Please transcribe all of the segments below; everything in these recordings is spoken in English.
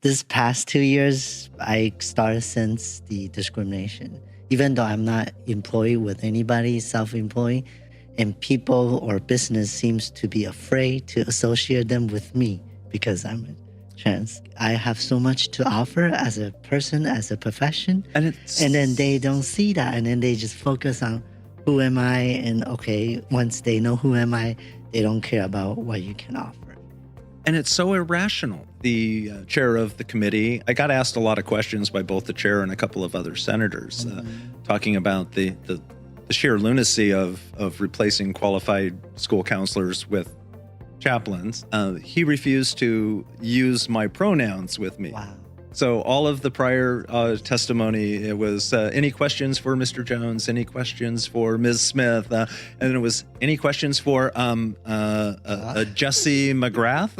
this past 2 years, I started since the discrimination. Even though I'm not employed with anybody, self-employed, and people or business seems to be afraid to associate them with me because I'm trans. I have so much to offer as a person, as a profession, and then they don't see that, and then they just focus on who am I, and okay, once they know who am I, they don't care about what you can offer. And it's so irrational. The chair of the committee, I got asked a lot of questions by both the chair and a couple of other senators talking about the sheer lunacy of replacing qualified school counselors with chaplains. He refused to use my pronouns with me. Wow. So all of the prior testimony, it was any questions for Mr. Jones, any questions for Ms. Smith, and then it was any questions for Jessie McGrath.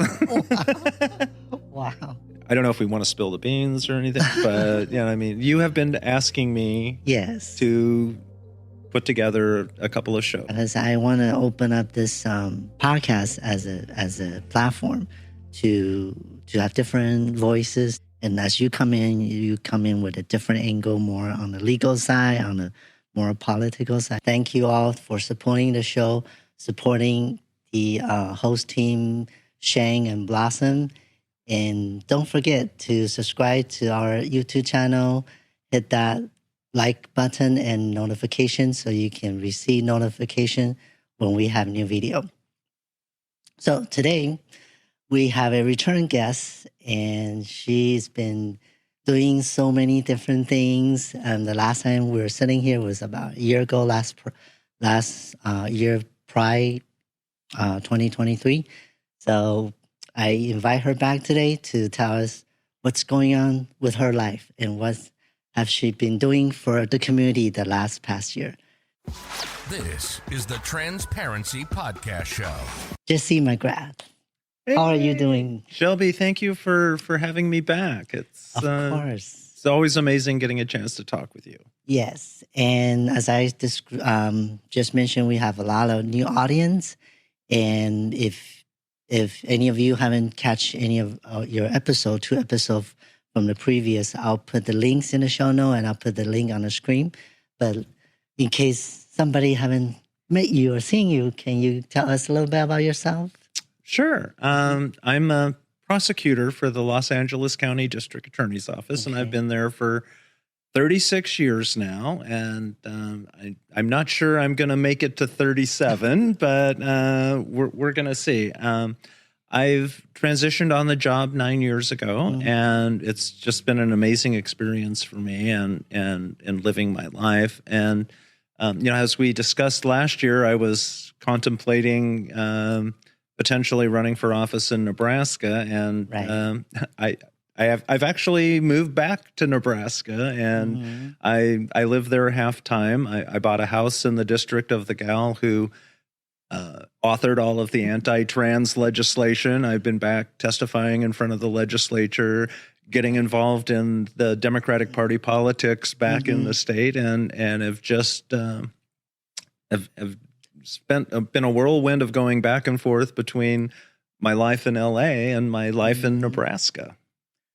Wow. I don't know if we want to spill the beans or anything, but I mean, you have been asking me to put together a couple of shows. Because I want to open up this podcast as a platform to have different voices. And as you come in with a different angle, more on the legal side, on the more political side. Thank you all for supporting the show, supporting the host team, Shang and Blossom. And don't forget to subscribe to our YouTube channel, hit that like button and notification so you can receive notification when we have new video. So today, we have a return guest, and she's been doing so many different things. The last time we were sitting here was about a year ago, last year, Pride 2023. So I invite her back today to tell us what's going on with her life and what have she been doing for the community the past year. This is the Transparency Podcast Show. Jessie McGrath. How are you doing? Shelbe, thank you for having me back. It's of course. It's always amazing getting a chance to talk with you. Yes. And as I just mentioned, we have a lot of new audience. And if any of you haven't catch any of your two episodes from the previous, I'll put the links in the show note and I'll put the link on the screen. But in case somebody haven't met you or seen you, can you tell us a little bit about yourself? Sure. I'm a prosecutor for the Los Angeles County District Attorney's Office, and I've been there for 36 years now. And I'm not sure I'm going to make it to 37, but we're going to see. I've transitioned on the job 9 years ago, and it's just been an amazing experience for me and living my life. And as we discussed last year, I was contemplating potentially running for office in Nebraska, and I've actually moved back to Nebraska, and I live there half time. I bought a house in the district of the gal who authored all of the anti-trans legislation. I've been back testifying in front of the legislature, getting involved in the Democratic Party politics back in the state, and have just been a whirlwind of going back and forth between my life in LA and my life in Nebraska.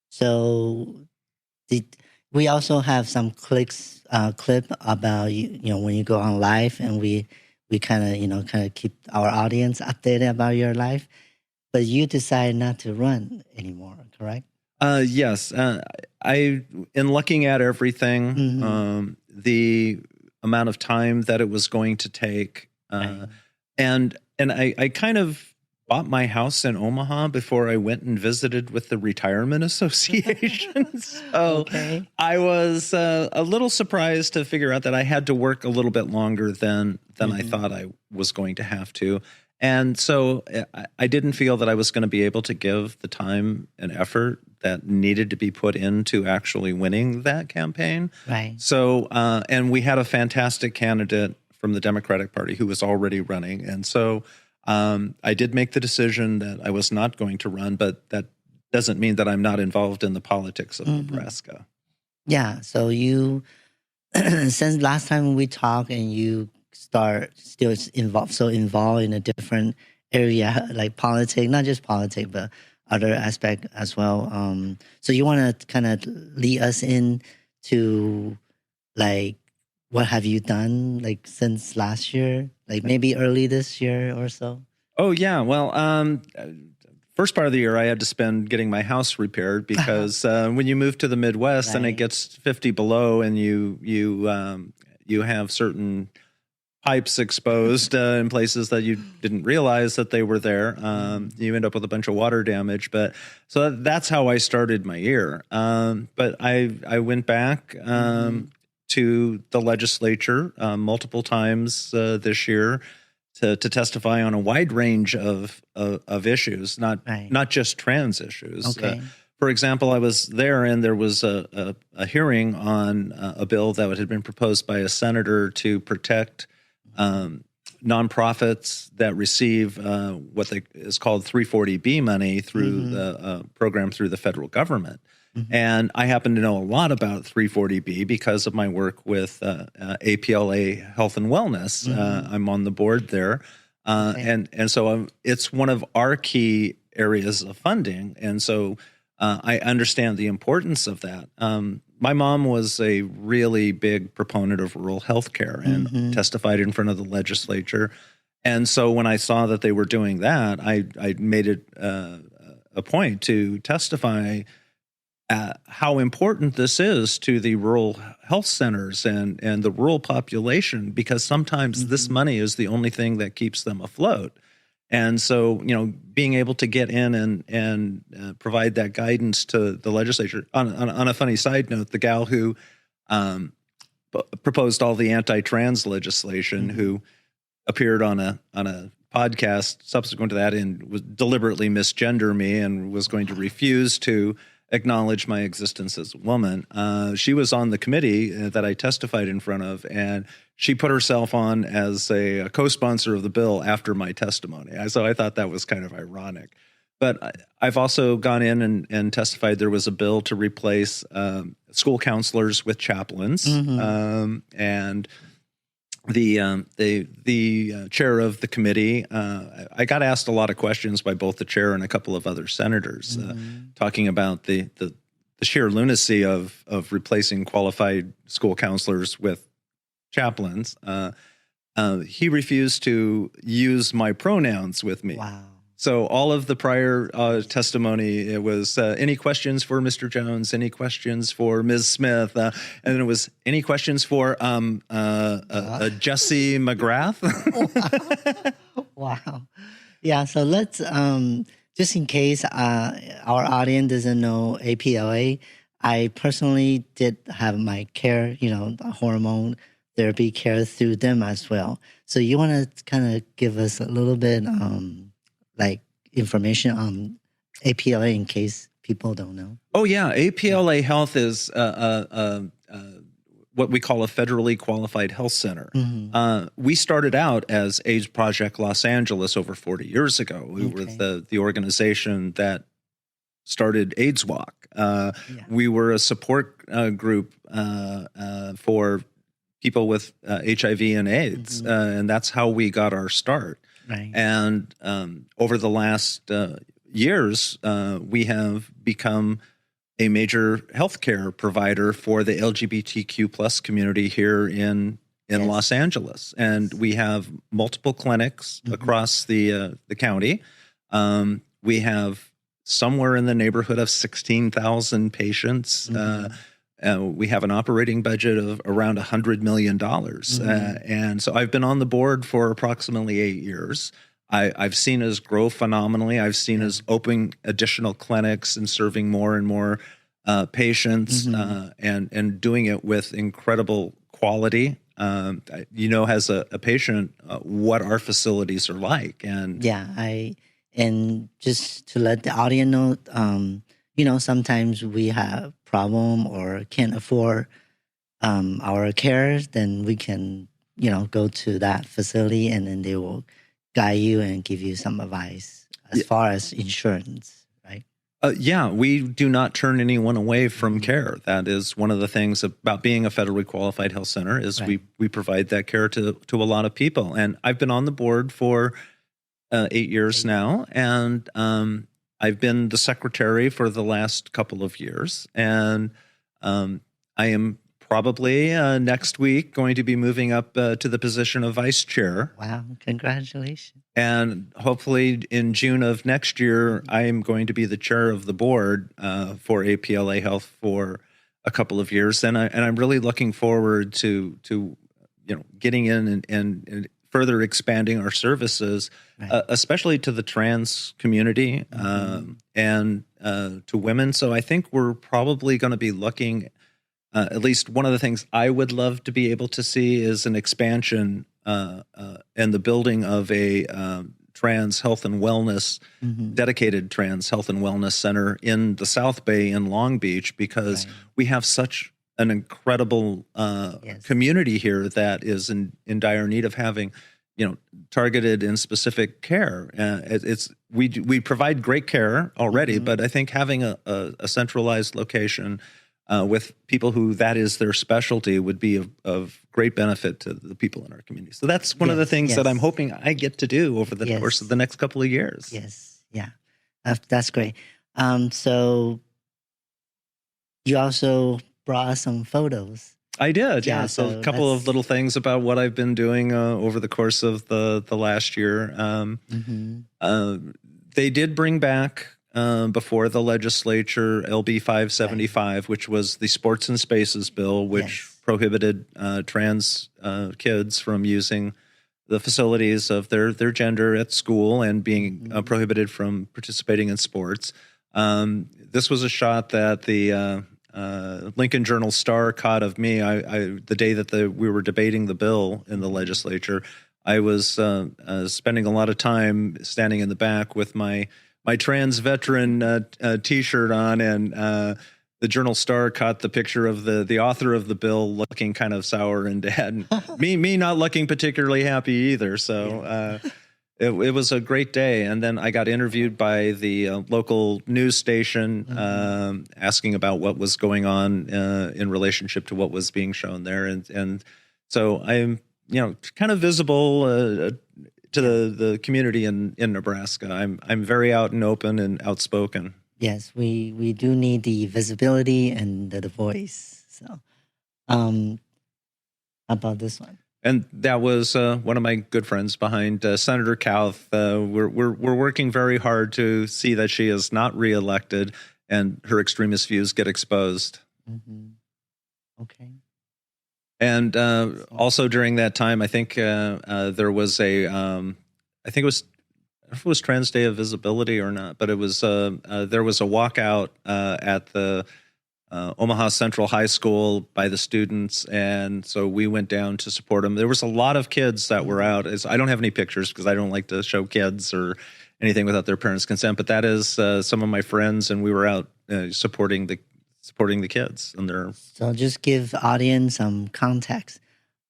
So we also have some clip about when you go on live, and we kind of keep our audience updated about your life. But you decided not to run anymore, correct? Yes. In looking at everything, the amount of time that it was going to take, and I kind of bought my house in Omaha before I went and visited with the Retirement Association. So I was a little surprised to figure out that I had to work a little bit longer than I thought I was going to have to. And so I didn't feel that I was going to be able to give the time and effort that needed to be put into actually winning that campaign. Right. So, and we had a fantastic candidate from the Democratic Party who was already running. And so I did make the decision that I was not going to run, but that doesn't mean that I'm not involved in the politics of Nebraska. Yeah. So you, since last time we talked and you still involved in a different area like politics, not just politics, but other aspect as well. So you want to kind of lead us in to like, what have you done like since last year, like maybe early this year or so? Oh yeah. Well, first part of the year I had to spend getting my house repaired because when you move to the Midwest and it gets 50 below and you have certain pipes exposed in places that you didn't realize that they were there. You end up with a bunch of water damage. But so that's how I started my year. But I went back to the legislature multiple times this year to testify on a wide range of issues, not just trans issues. Okay. For example, I was there and there was a hearing on a bill that had been proposed by a senator to protect nonprofits that receive what is called 340B money through the program through the federal government. And I happen to know a lot about 340B because of my work with APLA Health and Wellness. I'm on the board there. And so it's one of our key areas of funding. And so I understand the importance of that. My mom was a really big proponent of rural health care and testified in front of the legislature. And so when I saw that they were doing that, I made it a point to testify how important this is to the rural health centers and the rural population, because sometimes this money is the only thing that keeps them afloat. And so, being able to get in and provide that guidance to the legislature. On a funny side note, the gal who proposed all the anti-trans legislation, who appeared on a podcast subsequent to that and was deliberately misgender me and was going to refuse to acknowledge my existence as a woman. She was on the committee that I testified in front of, and she put herself on as a co-sponsor of the bill after my testimony. So I thought that was kind of ironic. But I've also gone in and testified there was a bill to replace school counselors with chaplains. And the chair of the committee, I got asked a lot of questions by both the chair and a couple of other senators talking about the sheer lunacy of replacing qualified school counselors with chaplains. He refused to use my pronouns with me. Wow. So all of the prior testimony, it was any questions for Mr. Jones, any questions for Ms. Smith, and then it was any questions for Jessie McGrath. Wow. Yeah, so let's, just in case our audience doesn't know APLA, I personally did have my care, hormone therapy care through them as well. So you want to kind of give us a little bit like information on APLA in case people don't know? Oh, yeah. APLA Health is what we call a federally qualified health center. We started out as AIDS Project Los Angeles over 40 years ago. We were the organization that started AIDS Walk. We were a support group for people with HIV and AIDS, and that's how we got our start. Right. And over the last years, we have become a major healthcare provider for the LGBTQ plus community here in Los Angeles, and we have multiple clinics across the county. We have somewhere in the neighborhood of 16,000 patients. We have an operating budget of around $100 million. And so I've been on the board for approximately 8 years. I've seen us grow phenomenally. I've seen us open additional clinics and serving more and more patients and doing it with incredible quality. As a patient, what our facilities are like. And and just to let the audience know, sometimes we have problem or can't afford our care, then we can, go to that facility and then they will guide you and give you some advice as far as insurance, right? We do not turn anyone away from care. That is one of the things about being a federally qualified health center is we provide that care to a lot of people. And I've been on the board for 8 years now, and I've been the secretary for the last couple of years, and I am probably next week going to be moving up to the position of vice chair. Wow, congratulations. And hopefully in June of next year, I am going to be the chair of the board for APLA Health for a couple of years. And I'm really looking forward to getting in and further expanding our services, right. Especially to the trans community and to women. So I think we're probably going to be looking, at least one of the things I would love to be able to see is an expansion and the building of a trans health and wellness, dedicated trans health and wellness center in the South Bay in Long Beach, because we have such an incredible community here that is in dire need of having, targeted and specific care. We provide great care already, but I think having a centralized location with people who that is their specialty would be of great benefit to the people in our community. So that's one of the things that I'm hoping I get to do over the course of the next couple of years. Yes, yeah, that's great. So you also brought us some photos. I did, yeah. So a couple of little things about what I've been doing over the course of the last year. They did bring back before the legislature LB 575, which was the Sports and Spaces bill, which prohibited trans kids from using the facilities of their gender at school and being prohibited from participating in sports. This was a shot that the Lincoln Journal-Star caught of me. The day that we were debating the bill in the legislature, I was spending a lot of time standing in the back with my trans veteran T-shirt on, and the Journal-Star caught the picture of the author of the bill looking kind of sour and dead. me not looking particularly happy either. So it was a great day. And then I got interviewed by the local news station asking about what was going on in relationship to what was being shown there. And so I'm kind of visible to the community in Nebraska. I'm very out and open and outspoken. Yes, we do need the visibility and the voice. So, how about this one? And that was one of my good friends behind Senator Kauth. We're working very hard to see that she is not reelected and her extremist views get exposed. Okay. And also during that time, I think there was I think it was, I don't know if it was Trans Day of Visibility or not, but it was there was a walkout at the Omaha Central High School by the students, and so we went down to support them. There was a lot of kids that were out. I don't have any pictures because I don't like to show kids or anything without their parents' consent, but that is some of my friends, and we were out supporting the kids and their. So just give the audience some context.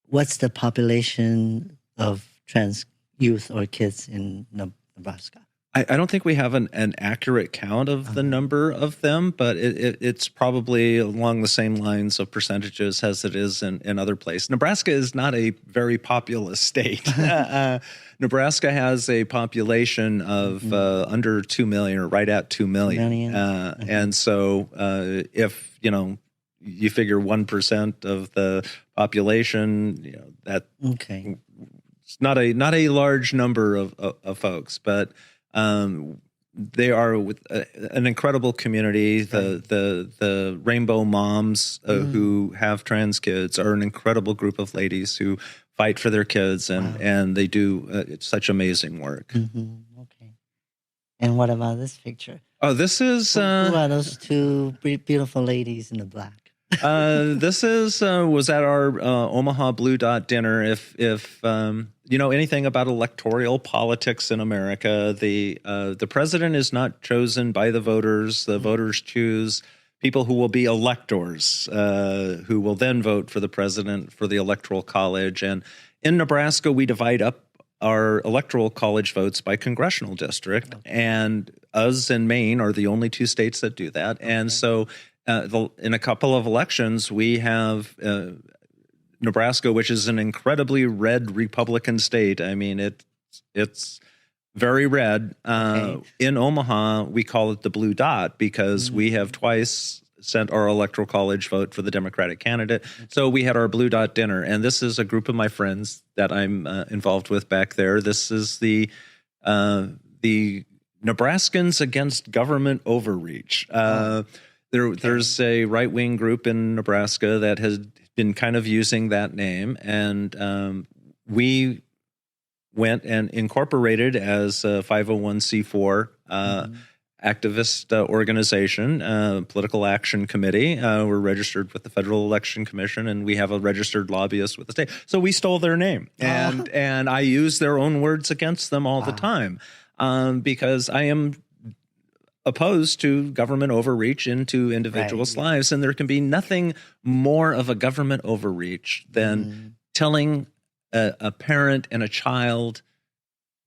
What's the population of trans youth or kids in Nebraska? I don't think we have an accurate count of the number of them, but it's probably along the same lines of percentages as it is in other places. Nebraska is not a very populous state. Nebraska has a population of under 2 million or right at 2 million. And so if, you figure 1% of the population, that it's not a large number of folks, but they are with an incredible community. The Rainbow Moms who have trans kids are an incredible group of ladies who fight for their kids, and they do such amazing work. Okay. And what about this picture? Oh, this is who are those two beautiful ladies in the black? This was at our Omaha Blue Dot dinner. If you know anything about electoral politics in America, the president is not chosen by the voters. The voters choose people who will be electors, who will then vote for the president for the Electoral College. And in Nebraska, we divide up our Electoral College votes by congressional district, and us and Maine are the only two states that do that. And so in a couple of elections, we have Nebraska, which is an incredibly red Republican state. I mean, it's Very red. Okay. In Omaha, we call it the blue dot because we have twice sent our electoral college vote for the Democratic candidate. So we had our blue dot dinner, and this is a group of my friends that I'm involved with back there. This is the Nebraskans Against Government Overreach. There's a right-wing group in Nebraska that has been kind of using that name, and we went and incorporated as a 501c4 activist organization, political action committee. We're registered with the Federal Election Commission, and we have a registered lobbyist with the state. So we stole their name, and I use their own words against them all the time because I am opposed to government overreach into individuals' lives, and there can be nothing more of a government overreach than telling a parent and a child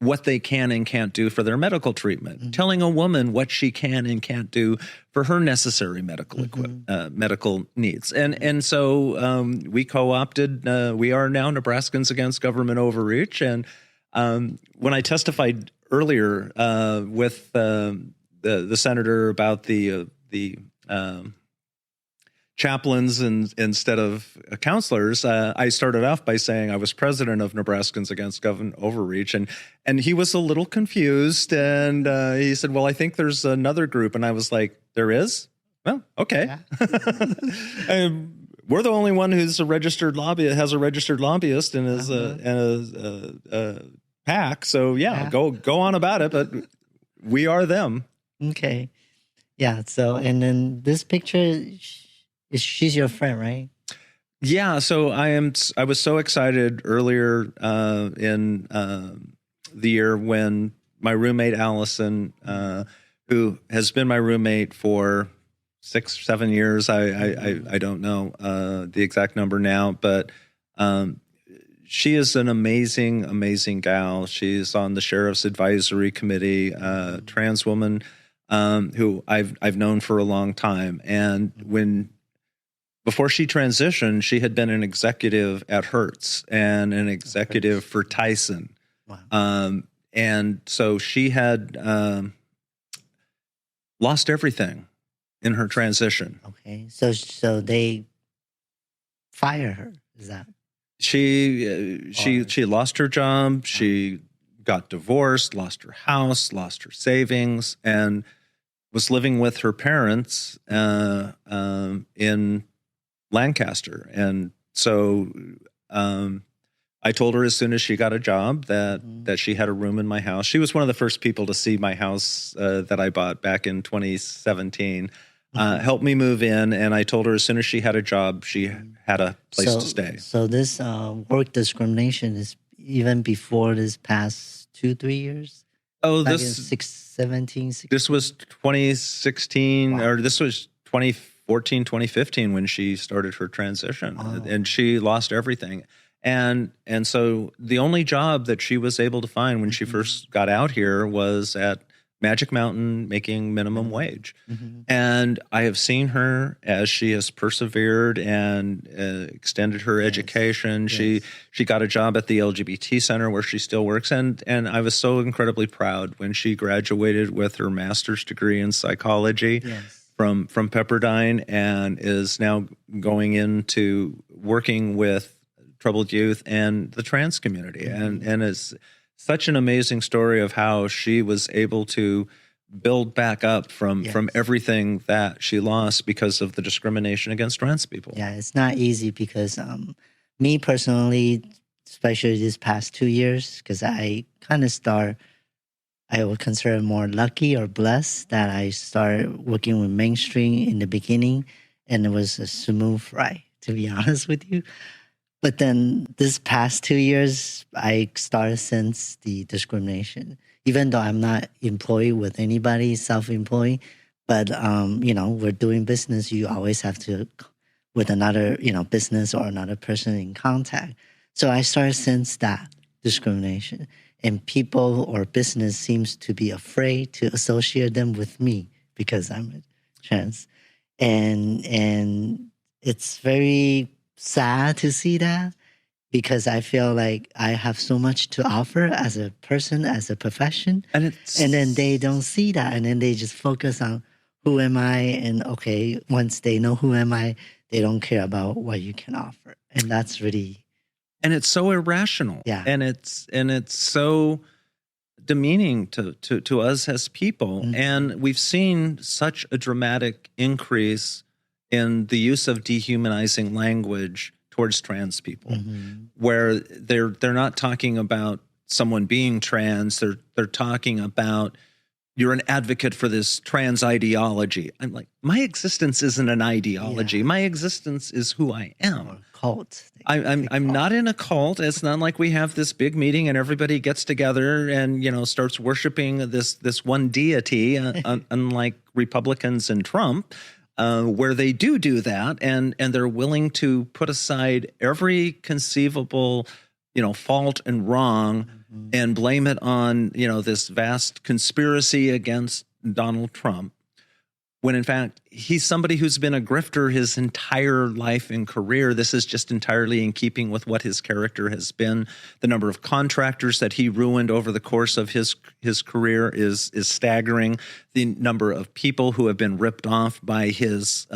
what they can and can't do for their medical treatment, telling a woman what she can and can't do for her necessary medical medical needs. And so we co-opted, we are now Nebraskans Against Government Overreach. And when I testified earlier with the senator about the chaplains instead of counselors, I started off by saying I was president of Nebraskans Against Government Overreach, and he was a little confused, and he said, "Well, I think there's another group," and I was like, "There is? Well, okay." Yeah. We're the only one who's a registered has a registered lobbyist and is a PAC, so go on about it, but we are them. Okay, yeah. So, and then this picture. She's your friend, right? Yeah. So I was so excited earlier in the year when my roommate Allison, who has been my roommate for 6-7 years, I don't know the exact number now, but she is an amazing gal. She's on the Sheriff's Advisory Committee, trans woman who I've known for a long time, and before she transitioned, she had been an executive at Hertz and an executive for Tyson. Wow. And so she had lost everything in her transition. Okay. So they fire her. Is that? She lost her job. She got divorced, lost her house, lost her savings, and was living with her parents in Lancaster. And so I told her as soon as she got a job that she had a room in my house. She was one of the first people to see my house that I bought back in 2017, helped me move in. And I told her as soon as she had a job, she had a place to stay. So this work discrimination is even before this past 2-3 years? Oh, back this in 2017. This was 2016, or this was 2014, 2015 when she started her transition, and she lost everything. And so the only job that she was able to find when she first got out here was at Magic Mountain making minimum wage. And I have seen her as she has persevered and extended her education. She got a job at the LGBT Center where she still works. And I was so incredibly proud when she graduated with her master's degree in psychology from Pepperdine, and is now going into working with troubled youth and the trans community. And it's such an amazing story of how she was able to build back up from everything that she lost because of the discrimination against trans people. Yeah, it's not easy because me personally, especially these past 2 years, because I kind of I would consider more lucky or blessed that I started working with mainstream in the beginning, and it was a smooth ride, to be honest with you. But then this past 2 years, I started since the discrimination. Even though I'm not employed with anybody, self-employed, but we're doing business. You always have to with another business or another person in contact. So I started since that discrimination, and people or business seems to be afraid to associate them with me because I'm trans, and it's very sad to see that. because I feel like I have so much to offer as a person, as a profession. And then they don't see that. And then they just focus on who am I? And okay, once they know who am I, they don't care about what you can offer. And that's really... And it's so irrational. Yeah. And it's so demeaning to us as people. Mm-hmm. And we've seen such a dramatic increase in the use of dehumanizing language towards trans people, where they're not talking about someone being trans. They're talking about, you're an advocate for this trans ideology. I'm like, my existence isn't an ideology. My existence is who I am. Or cult. I'm not in a cult. It's not like we have this big meeting and everybody gets together and, starts worshiping this one deity, unlike Republicans and Trump, where they do that, and they're willing to put aside every conceivable, fault and wrong, and blame it on, this vast conspiracy against Donald Trump, when in fact he's somebody who's been a grifter his entire life and career. This is just entirely in keeping with what his character has been. The number of contractors that he ruined over the course of his career is staggering. The number of people who have been ripped off by his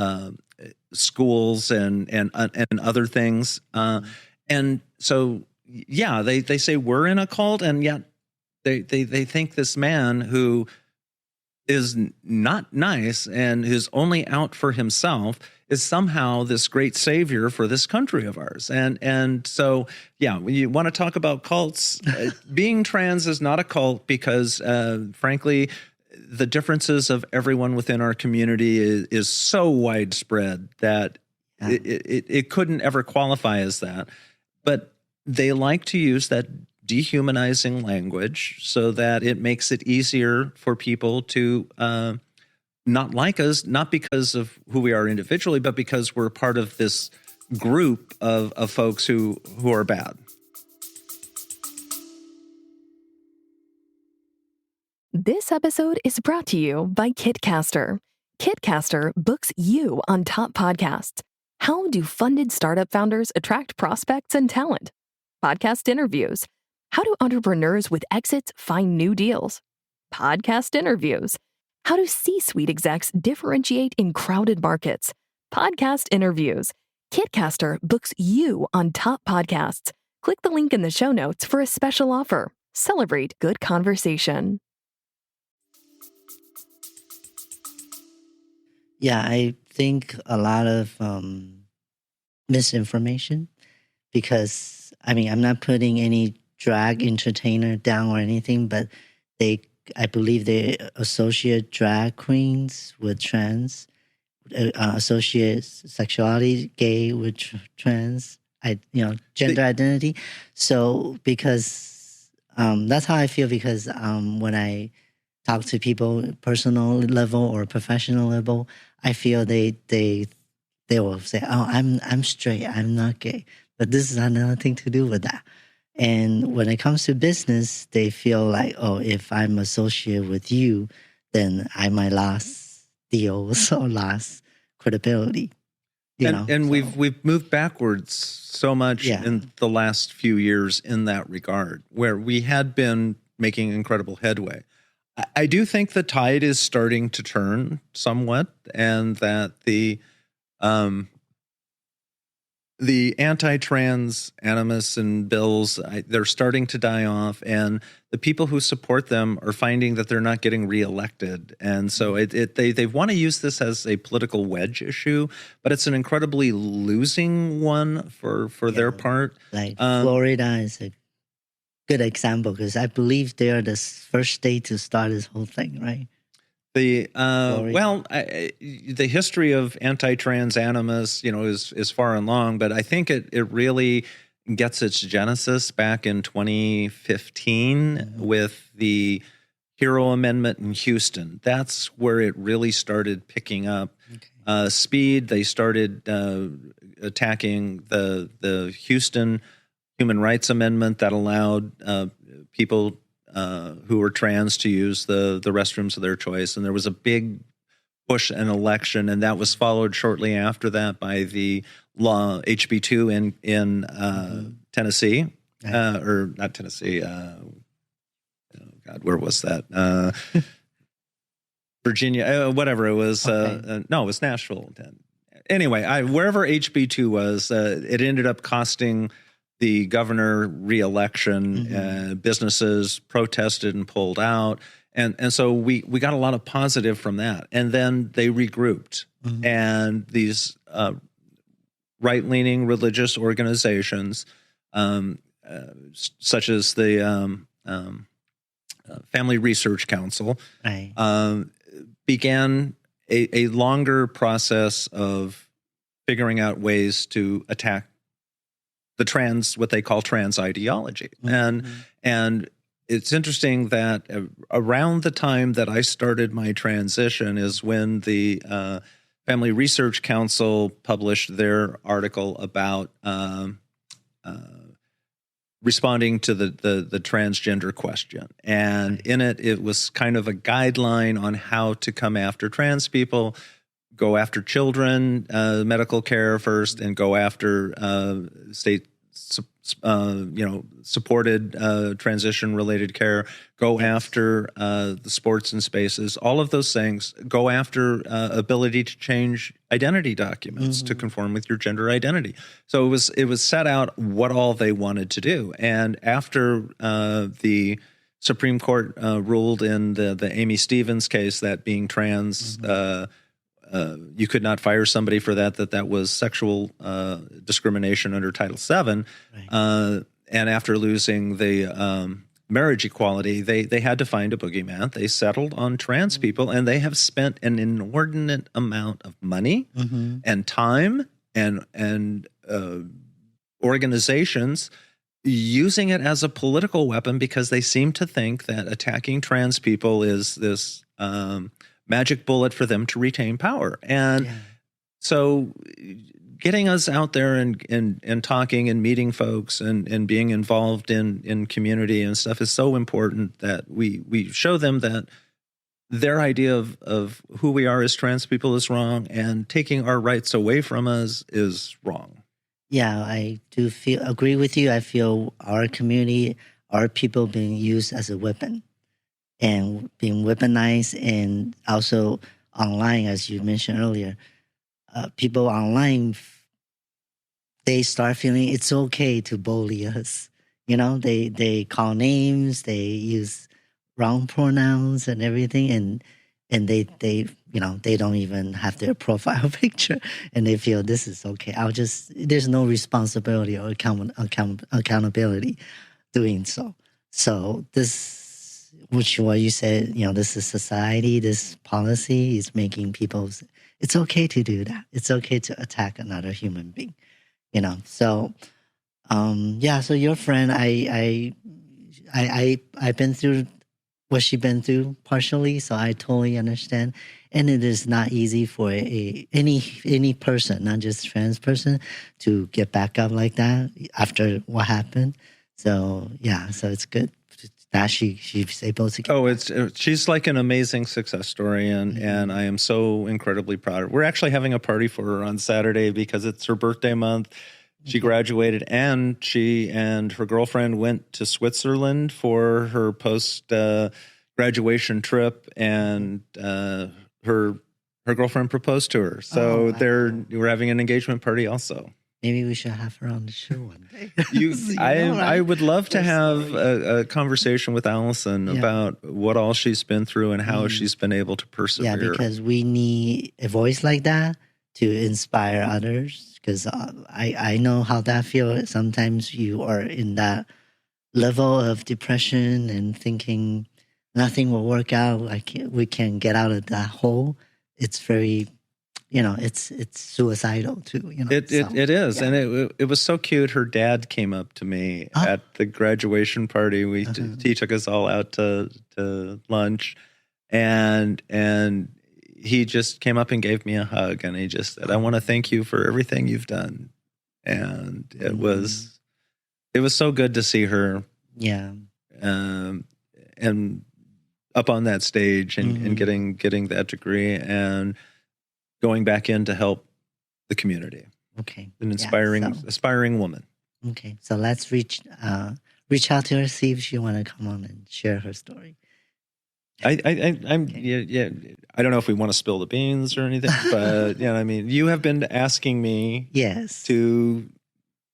schools and other things. And so, yeah, they say we're in a cult, and yet they think this man who is not nice and who's only out for himself is somehow this great savior for this country of ours. And so, yeah, when you want to talk about cults, being trans is not a cult because, frankly, the differences of everyone within our community is so widespread that it couldn't ever qualify as that. But they like to use that dehumanizing language so that it makes it easier for people to not like us, not because of who we are individually, but because we're part of this group of folks who are bad. This episode is brought to you by Kitcaster. Kitcaster books you on top podcasts. How do funded startup founders attract prospects and talent? Podcast interviews. How do entrepreneurs with exits find new deals? Podcast interviews. How do C-suite execs differentiate in crowded markets? Podcast interviews. Kitcaster books you on top podcasts. Click the link in the show notes for a special offer. Celebrate good conversation. Yeah, I think a lot of misinformation, because, I'm not putting any drag entertainer down or anything, but I believe they associate drag queens with trans, associate sexuality gay with trans, gender identity. So because that's how I feel, because when I talk to people personal level or professional level, I feel they will say, "Oh, I'm straight, I'm not gay," but this is nothing to do with that. And when it comes to business, they feel like, oh, if I'm associated with you, then I might lose deals or lose credibility. And we've moved backwards so much in the last few years in that regard, where we had been making incredible headway. I do think the tide is starting to turn somewhat, and that the anti-trans animus and bills, they're starting to die off, and the people who support them are finding that they're not getting reelected. And so they want to use this as a political wedge issue, but it's an incredibly losing one for their part. Like Florida is a good example, because I believe they are the first state to start this whole thing, right? The history of anti-trans animus, is far and long, but I think it really gets its genesis back in 2015 with the Hero Amendment in Houston. That's where it really started picking up speed. They started attacking the Houston Human Rights Amendment that allowed people who were trans to use the restrooms of their choice. And there was a big push and election, and that was followed shortly after that by the law HB2 in Tennessee, or not Tennessee. Oh God, where was that? Virginia, whatever it was. Okay. No, it was Nashville. Anyway, wherever HB2 was, it ended up costing the governor re-election. Businesses protested and pulled out. And so we got a lot of positive from that. And then they regrouped. And these right-leaning religious organizations, such as the Family Research Council, began a longer process of figuring out ways to attack the what they call trans ideology. And it's interesting that around the time that I started my transition is when the Family Research Council published their article about responding to the transgender question. And in it was kind of a guideline on how to come after trans people, go after children, medical care first, and go after state supported transition-related care, go after the sports and spaces, all of those things, go after ability to change identity documents to conform with your gender identity. So it was set out what all they wanted to do. And after the Supreme Court ruled in the Amy Stevens case that being trans, you could not fire somebody for that was sexual discrimination under Title VII. And after losing the marriage equality, they had to find a boogeyman. They settled on trans people, and they have spent an inordinate amount of money and time and organizations using it as a political weapon because they seem to think that attacking trans people is this magic bullet for them to retain power. And so getting us out there and talking and meeting folks and being involved in community and stuff is so important that we show them that their idea of who we are as trans people is wrong, and taking our rights away from us is wrong. Yeah, I do agree with you. I feel our community, our people being used as a weapon and being weaponized, and also online, as you mentioned earlier, people online, they start feeling it's okay to bully us. You know, they call names, they use wrong pronouns and everything, and they don't even have their profile picture, and they feel this is okay. There's no responsibility or accountability doing so. So this, which what you said, this is society, this policy is making people, it's okay to do that. It's okay to attack another human being, So, so your friend, I've been through what she's been through partially, so I totally understand. And it is not easy for any person, not just trans person, to get back up like that after what happened. So so it's good that she's able to. She's like an amazing success story, and I am so incredibly proud of her. We're actually having a party for her on Saturday because it's her birthday month. She graduated, and she and her girlfriend went to Switzerland for her post-graduation trip, and her girlfriend proposed to her. So we're having an engagement party also. Maybe we should have her on the show one day. I would love to have a conversation with Allison about what all she's been through and how she's been able to persevere. Yeah, because we need a voice like that to inspire others. Because I know how that feels. Sometimes you are in that level of depression and thinking nothing will work out. We can get out of that hole. It's very, it's suicidal too. It is, and it was so cute. Her dad came up to me at the graduation party. He took us all out to lunch, and he just came up and gave me a hug, and he just said, "I want to thank you for everything you've done." And it was so good to see her, and up on that stage and getting that degree and going back in to help the community. Okay, an aspiring woman. Okay, so let's reach out to her, see if she want to come on and share her story. I'm yeah. I don't know if we want to spill the beans or anything, but I mean, you have been asking me Yes. to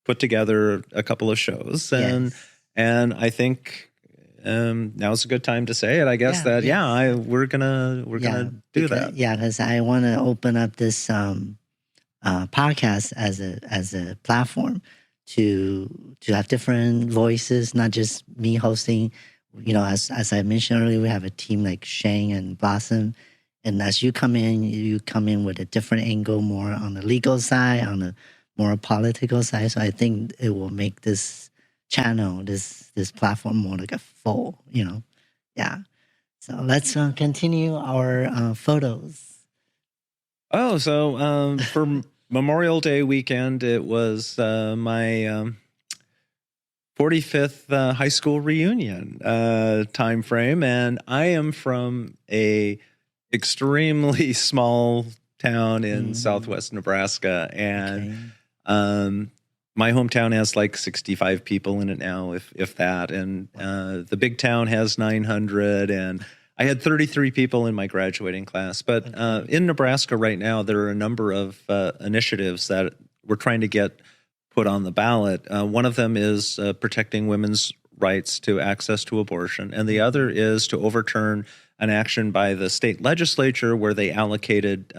put together a couple of shows, and I think now's a good time to say it. I guess we're gonna do that. Yeah, because I want to open up this podcast as a platform to have different voices, not just me hosting. As I mentioned earlier, we have a team like Shang and Blossom. And as you come in with a different angle, more on the legal side, on the more political side. So I think it will make this channel, this platform more like a full, Yeah. So let's continue our photos. Oh, so for Memorial Day weekend, it was my 45th high school reunion time frame, and I am from a extremely small town in southwest Nebraska, and my hometown has like 65 people in it now, if that, and the big town has 900, and I had 33 people in my graduating class. But in Nebraska right now, there are a number of initiatives that we're trying to get put on the ballot. One of them is protecting women's rights to access to abortion, and the other is to overturn an action by the state legislature where they allocated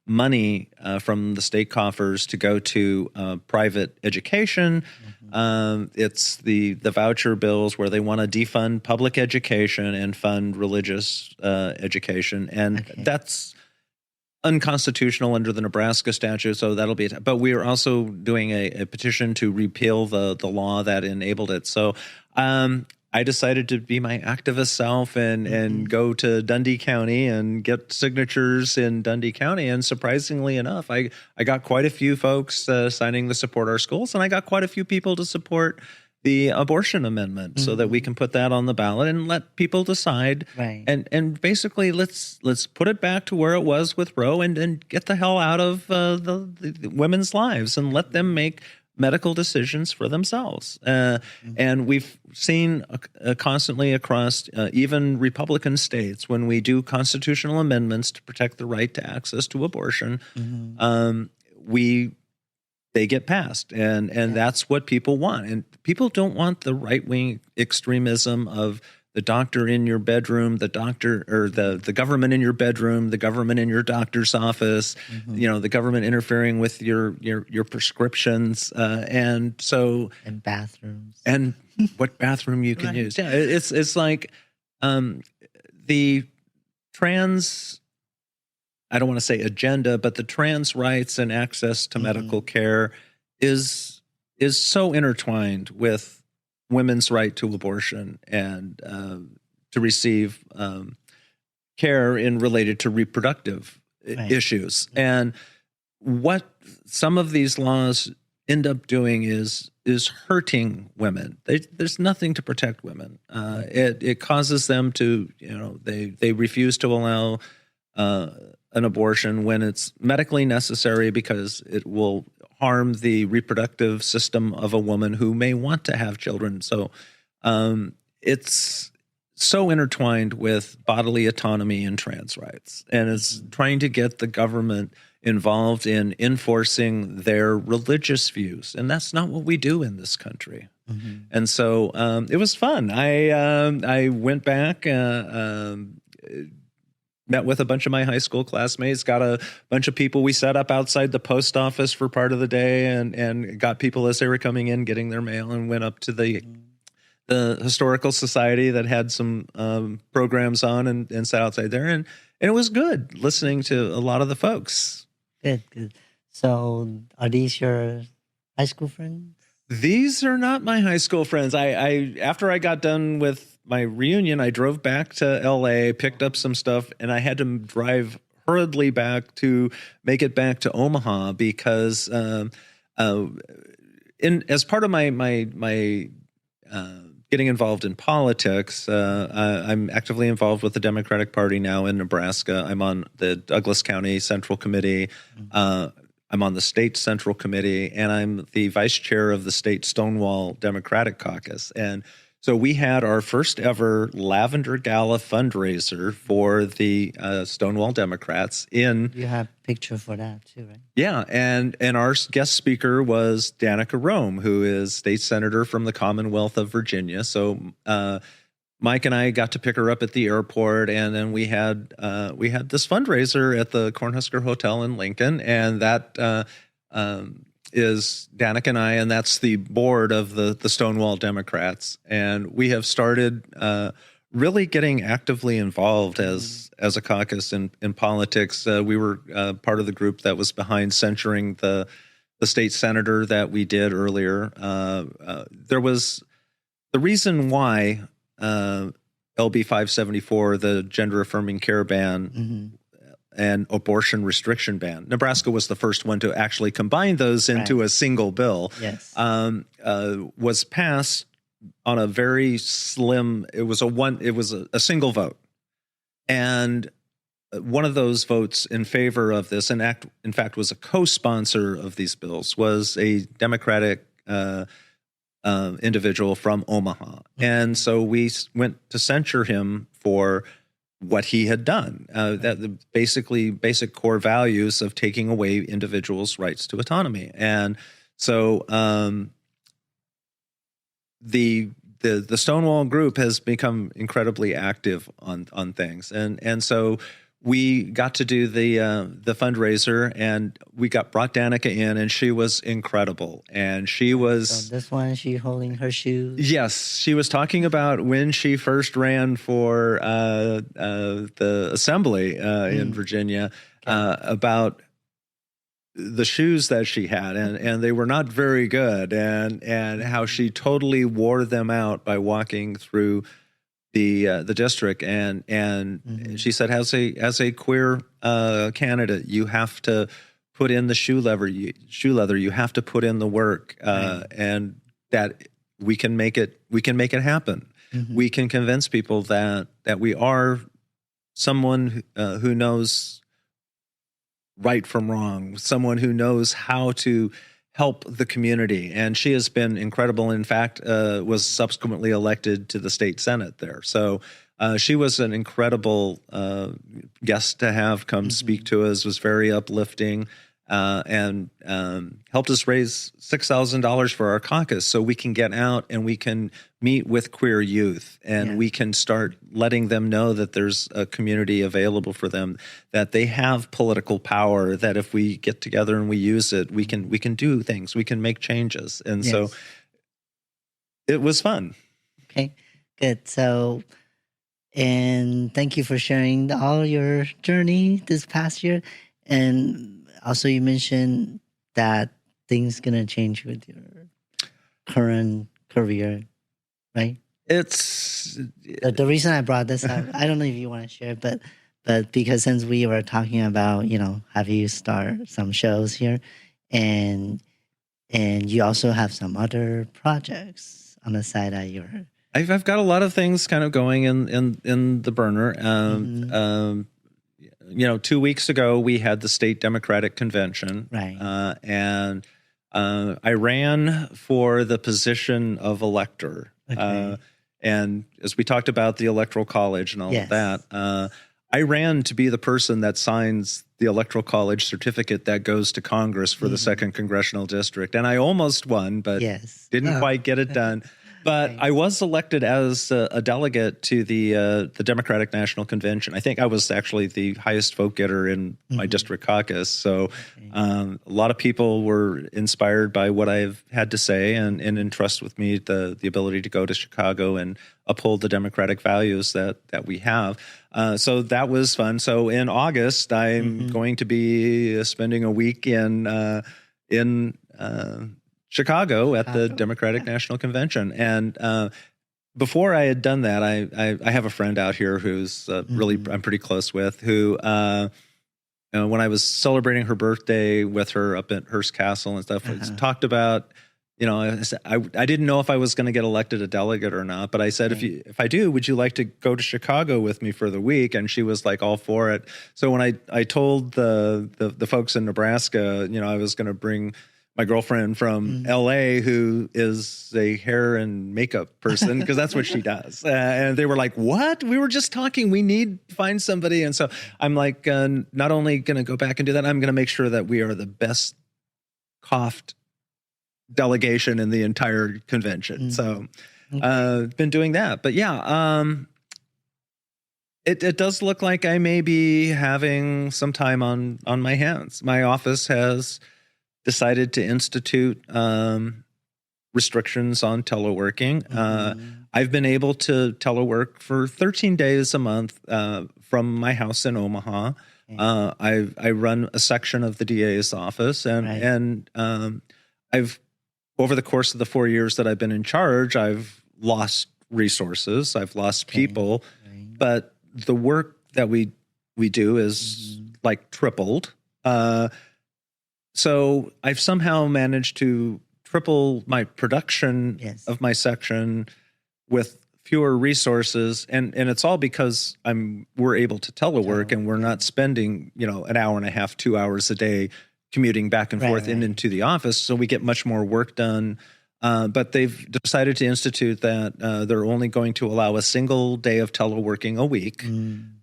money from the state coffers to go to private education. It's the voucher bills where they want to defund public education and fund religious education, and that's unconstitutional under the Nebraska statute, so that'll be. But we are also doing a petition to repeal the law that enabled it. So I decided to be my activist self and go to Dundee County and get signatures in Dundee County. And surprisingly enough, I got quite a few folks signing to support our schools, and I got quite a few people to support the abortion amendment so that we can put that on the ballot and let people decide. Right. And basically, let's put it back to where it was with Roe and get the hell out of the women's lives and let them make medical decisions for themselves. And we've seen constantly across even Republican states, when we do constitutional amendments to protect the right to access to abortion, they get passed. And that's what people want. And people don't want the right-wing extremism of the doctor in your bedroom, the doctor or the government in your bedroom, the government in your doctor's office, the government interfering with your prescriptions, and bathrooms and what bathroom you can use. Yeah, it's like the trans. I don't want to say agenda, but the trans rights and access to medical care is so intertwined with women's right to abortion and to receive care related to reproductive issues. And what some of these laws end up doing is hurting women. There's nothing to protect women. It causes them to, they refuse to allow an abortion when it's medically necessary because it will harm the reproductive system of a woman who may want to have children. So it's so intertwined with bodily autonomy and trans rights. And it's trying to get the government involved in enforcing their religious views. And that's not what we do in this country. And so it was fun. I went back, met with a bunch of my high school classmates, got a bunch of people. We set up outside the post office for part of the day and got people as they were coming in, getting their mail, and went up to the historical society that had some programs on and sat outside there. And it was good listening to a lot of the folks. Good. So are these your high school friends? These are not my high school friends. I after I got done with my reunion, I drove back to LA, picked up some stuff, and I had to drive hurriedly back to make it back to Omaha because as part of my getting involved in politics, I'm actively involved with the Democratic Party now in Nebraska. I'm on the Douglas County Central Committee. I'm I'm on the state central committee, and I'm the vice chair of the state Stonewall Democratic Caucus. And so we had our first ever Lavender Gala fundraiser for the Stonewall Democrats in. You have a picture for that too, right? Yeah, and our guest speaker was Danica Rome, who is state senator from the Commonwealth of Virginia. So Mike and I got to pick her up at the airport, and then we had this fundraiser at the Cornhusker Hotel in Lincoln, and that is Danica and I, and that's the board of the Stonewall Democrats, and we have started really getting actively involved as a caucus in politics. We were part of the group that was behind censuring the state senator that we did earlier. There was the reason why LB 574, the gender affirming care ban, and abortion restriction ban. Nebraska was the first one to actually combine those into a single bill. Yes. Was passed on a very slim. It was a single vote, and one of those votes in favor of this, in fact, was a co-sponsor of these bills, was a Democratic individual from Omaha, and so we went to censure him for what he had done, that the basic core values of taking away individuals' rights to autonomy. And so the Stonewall group has become incredibly active on things. And so we got to do the fundraiser, and we brought Danica in, and she was incredible. And she was... So this one, she holding her shoes? Yes. She was talking about when she first ran for the assembly in Virginia, about the shoes that she had, and they were not very good, and how she totally wore them out by walking through the district, and she said, as a queer candidate, you have to put in the shoe leather. You have to put in the work, and that we can make it happen. We can convince people that we are someone who knows right from wrong, someone who knows how to help the community. And she has been incredible. In fact, was subsequently elected to the state Senate there. So she was an incredible guest to have come speak to us, was very uplifting, and helped us raise $6,000 for our caucus so we can get out and we can meet with queer youth, and we can start letting them know that there's a community available for them, that they have political power, that if we get together and we use it, we can do things, we can make changes. And so it was fun. Okay, good. So, and thank you for sharing all your journey this past year. And also you mentioned that things going to change with your current career, right? It's the reason I brought this up. I don't know if you want to share, but because since we were talking about, have you start some shows here, and you also have some other projects on the side that you're. I've got a lot of things kind of going in the burner. 2 weeks ago we had the state Democratic convention, right? And I ran for the position of elector. Okay. And as we talked about the Electoral College and all of that, I ran to be the person that signs the Electoral College certificate that goes to Congress for the 2nd Congressional District. And I almost won, but didn't quite get it done. But I was elected as a delegate to the Democratic National Convention. I think I was actually the highest vote getter in my district caucus. So a lot of people were inspired by what I've had to say and entrust with me the ability to go to Chicago and uphold the democratic values that we have. So that was fun. So in August, I'm going to be spending a week in Chicago at the Democratic National Convention. And before I had done that, I have a friend out here who's really I'm pretty close with, who when I was celebrating her birthday with her up at Hearst Castle and stuff, talked about I didn't know if I was going to get elected a delegate or not, but I said, if I do, would you like to go to Chicago with me for the week? And she was like all for it. So when I told the folks in Nebraska, I was going to bring my girlfriend from LA, who is a hair and makeup person, because that's what she does. And they were like, what? We were just talking. We need to find somebody. And so I'm like, not only going to go back and do that, I'm going to make sure that we are the best coughed delegation in the entire convention. So been doing that. But yeah, it does look like I may be having some time on my hands. My office has decided to institute restrictions on teleworking. I've been able to telework for 13 days a month from my house in Omaha. I run a section of the DA's office, and I've, over the course of the 4 years that I've been in charge, I've lost resources, I've lost people, but the work that we do is like tripled. So I've somehow managed to triple my production of my section with fewer resources, and it's all because we're able to telework, and we're not spending an hour and a half, 2 hours a day commuting back and forth into the office. So we get much more work done. But they've decided to institute that they're only going to allow a single day of teleworking a week.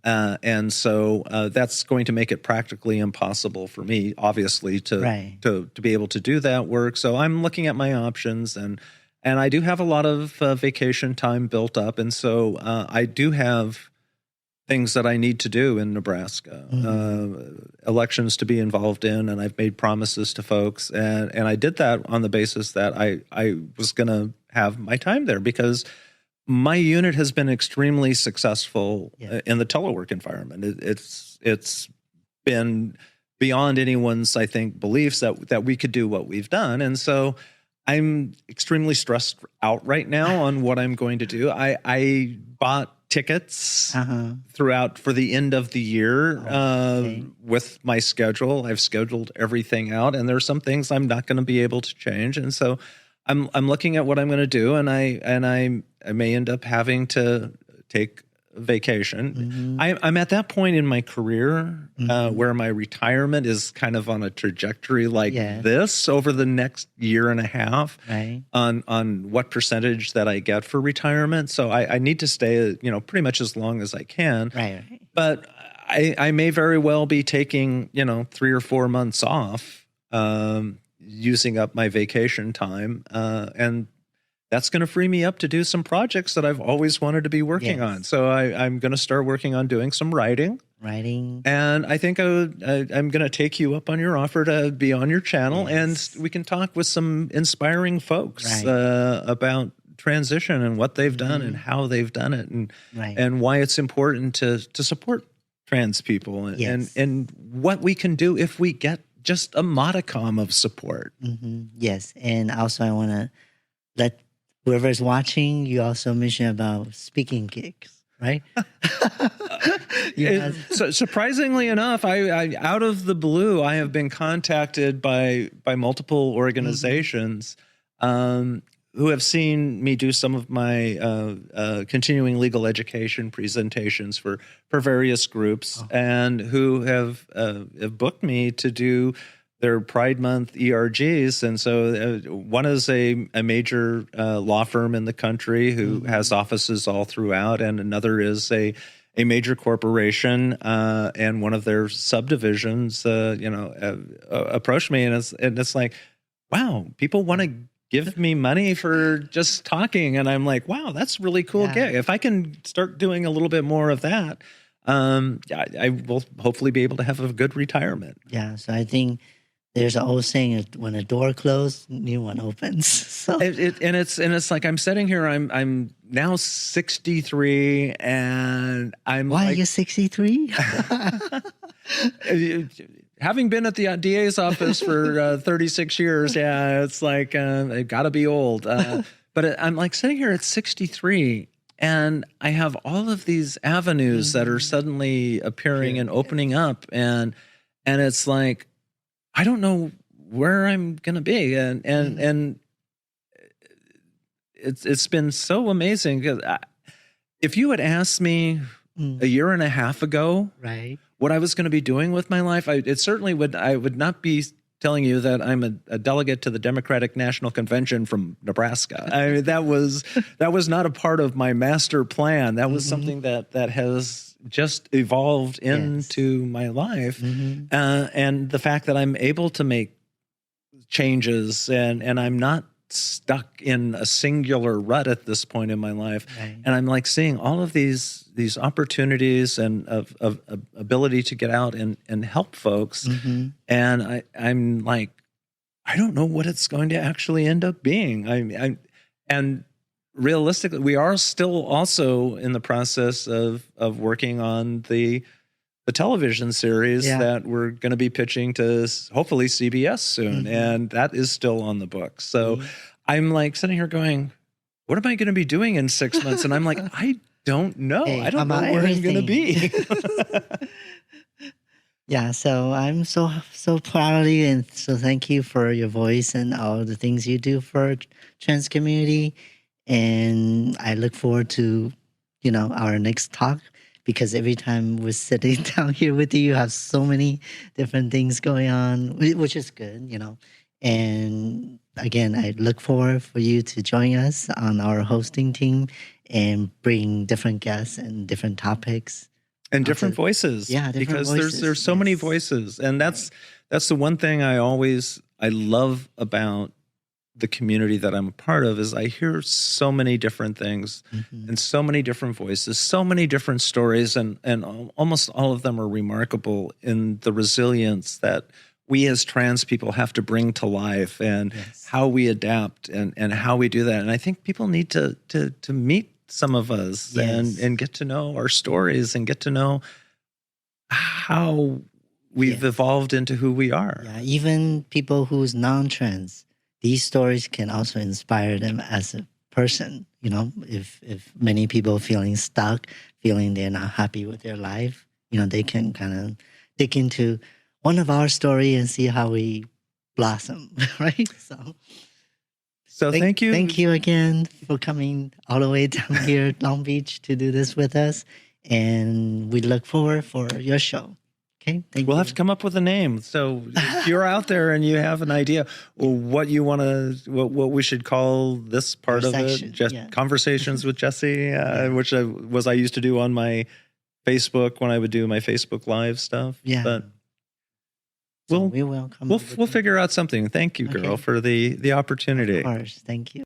And so that's going to make it practically impossible for me, obviously, to be able to do that work. So I'm looking at my options, and I do have a lot of vacation time built up. And so I do have things that I need to do in Nebraska, elections to be involved in, and I've made promises to folks, and I did that on the basis that I was going to have my time there, because my unit has been extremely successful in the telework environment. It's been beyond anyone's, I think, beliefs that we could do what we've done, and so I'm extremely stressed out right now on what I'm going to do. I bought tickets throughout for the end of the year with my schedule. I've scheduled everything out, and there's some things I'm not going to be able to change. And so I'm looking at what I'm going to do, and I may end up having to take vacation. I'm at that point in my career where my retirement is kind of on a trajectory like this over the next year and a half on what percentage that I get for retirement. So I need to stay, pretty much as long as I can. But I may very well be taking, 3 or 4 months off, using up my vacation time, and that's going to free me up to do some projects that I've always wanted to be working on. So I'm going to start working on doing some writing. And I think I'm going to take you up on your offer to be on your channel, and we can talk with some inspiring folks about transition and what they've done and how they've done it, and why it's important to support trans people, and what we can do if we get just a modicum of support. Yes. And also I want to let whoever's watching, you also mentioned about speaking gigs, right? So surprisingly enough, I out of the blue, I have been contacted by multiple organizations who have seen me do some of my continuing legal education presentations for various groups, and who have booked me to do their Pride Month ERGs. And so one is a major law firm in the country who has offices all throughout, and another is a major corporation, and one of their subdivisions, approached me, and it's like, wow, people want to give me money for just talking. And I'm like, wow, that's really cool gig. If I can start doing a little bit more of that, I will hopefully be able to have a good retirement. Yeah. So I think there's an old saying: when a door closes, new one opens. So it's like I'm sitting here. I'm now 63, and I'm. Why are you 63? Having been at the DA's office for 36 years, it's like I've got to be old. But I'm like sitting here at 63, and I have all of these avenues that are suddenly appearing and opening up, and it's like, I don't know where I'm going to be. And it's been so amazing because if you had asked me a year and a half ago, right, what I was going to be doing with my life, I would not be telling you that I'm a delegate to the Democratic National Convention from Nebraska. I mean, that was not a part of my master plan. That was something that has just evolved into my life. And the fact that I'm able to make changes and I'm not stuck in a singular rut at this point in my life. Right. And I'm like seeing all of these opportunities and of ability to get out and help folks. And I'm like, I don't know what it's going to actually end up being. And realistically, we are still also in the process of working on the television series that we're going to be pitching to hopefully CBS soon. And that is still on the books. So I'm like sitting here going, what am I going to be doing in 6 months? And I'm like, I don't know. Hey, I don't know where I'm going to be. Yeah, so I'm so proud of you, and so thank you for your voice and all the things you do for trans community. And I look forward to, our next talk, because every time we're sitting down here with you, you have so many different things going on, which is good, And again, I look forward for you to join us on our hosting team and bring different guests and different topics. And different voices. Yeah, different because voices. there's so many voices. And that's the one thing I love about the community that I'm a part of is I hear so many different things and so many different voices, so many different stories, and almost all of them are remarkable in the resilience that we as trans people have to bring to life and how we adapt and how we do that. And I think people need to meet some of us and get to know our stories and get to know how we've evolved into who we are. Yeah, even people who's non-trans, these stories can also inspire them as a person. If many people feeling stuck, feeling they're not happy with their life, they can kind of dig into one of our story and see how we blossom, right? So thank you. Thank you again for coming all the way down here, Long Beach, to do this with us. And we look forward for your show. Okay, we'll have to come up with a name. So if you're out there and you have an idea, what you want to, what we should call this part of it, just Conversations with Jessie, which I used to do on my Facebook when I would do my Facebook Live stuff. Yeah, but we will come. We'll figure out something. Thank you, girl, for the opportunity. Of course, thank you.